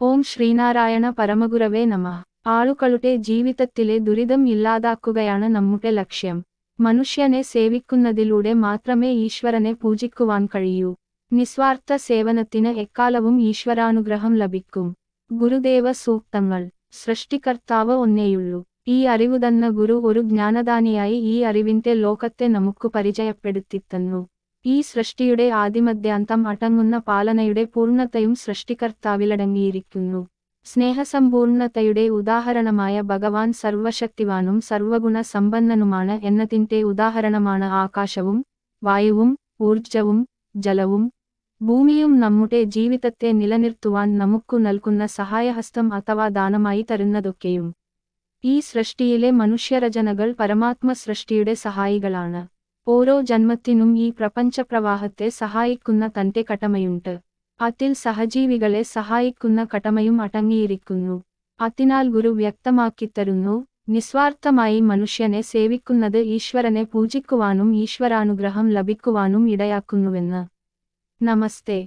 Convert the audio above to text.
ഓം ശ്രീനാരായണ പരമഗുരവേ നമഃ. ആളുകളുടെ ജീവിതത്തിലെ ദുരിതം ഇല്ലാതാക്കുകയാണ് നമ്മുടെ ലക്ഷ്യം. മനുഷ്യനെ സേവിക്കുന്നതിലൂടെ മാത്രമേ ഈശ്വരനെ പൂജിക്കുവാൻ കഴിയൂ. നിസ്വാർത്ഥ സേവനത്തിന് എക്കാലവും ഈശ്വരാനുഗ്രഹം ലഭിക്കും. ഗുരുദേവ സൂക്തങ്ങൾ. സൃഷ്ടികർത്താവ് ഒന്നേയുള്ളൂ. ഈ അറിവു തന്ന ഗുരു ഒരു ജ്ഞാനദാനിയായി ഈ അറിവിന്റെ ലോകത്തെ നമുക്ക് പരിചയപ്പെടുത്തിത്തന്നു. ഈ സൃഷ്ടിയുടെ ആദിമധ്യാന്തം അടങ്ങുന്ന പാലനയുടെ പൂർണ്ണതയും സൃഷ്ടികർത്താവിലടങ്ങിയിരിക്കുന്നു. സ്നേഹസമ്പൂർണതയുടെ ഉദാഹരണമായ ഭഗവാൻ സർവശക്തിവാനും സർവഗുണ സമ്പന്നനുമാണ് എന്നതിന്റെ ഉദാഹരണമാണ് ആകാശവും വായുവും ഊർജവും ജലവും ഭൂമിയും. നമ്മുടെ ജീവിതത്തെ നിലനിർത്തുവാൻ നമുക്കു നൽകുന്ന സഹായഹസ്തം അഥവാ ദാനമായി തരുന്നതൊക്കെയും. ഈ സൃഷ്ടിയിലെ മനുഷ്യരചനകൾ പരമാത്മ സൃഷ്ടിയുടെ സഹായികളാണ്. ഓരോ ജന്മത്തിനും ഈ പ്രപഞ്ചപ്രവാഹത്തെ സഹായിക്കുന്ന തന്റെ കടമയുണ്ട്. അതിൽ സഹജീവികളെ സഹായിക്കുന്ന കടമയും അടങ്ങിയിരിക്കുന്നു. അതിനാൽ ഗുരു വ്യക്തമാക്കിത്തരുന്നു, നിസ്വാർത്ഥമായി മനുഷ്യനെ സേവിക്കുന്നത് ഈശ്വരനെ പൂജിക്കുവാനും ഈശ്വരാനുഗ്രഹം ലഭിക്കുവാനും ഇടയാക്കുന്നുവെന്ന്. നമസ്തേ.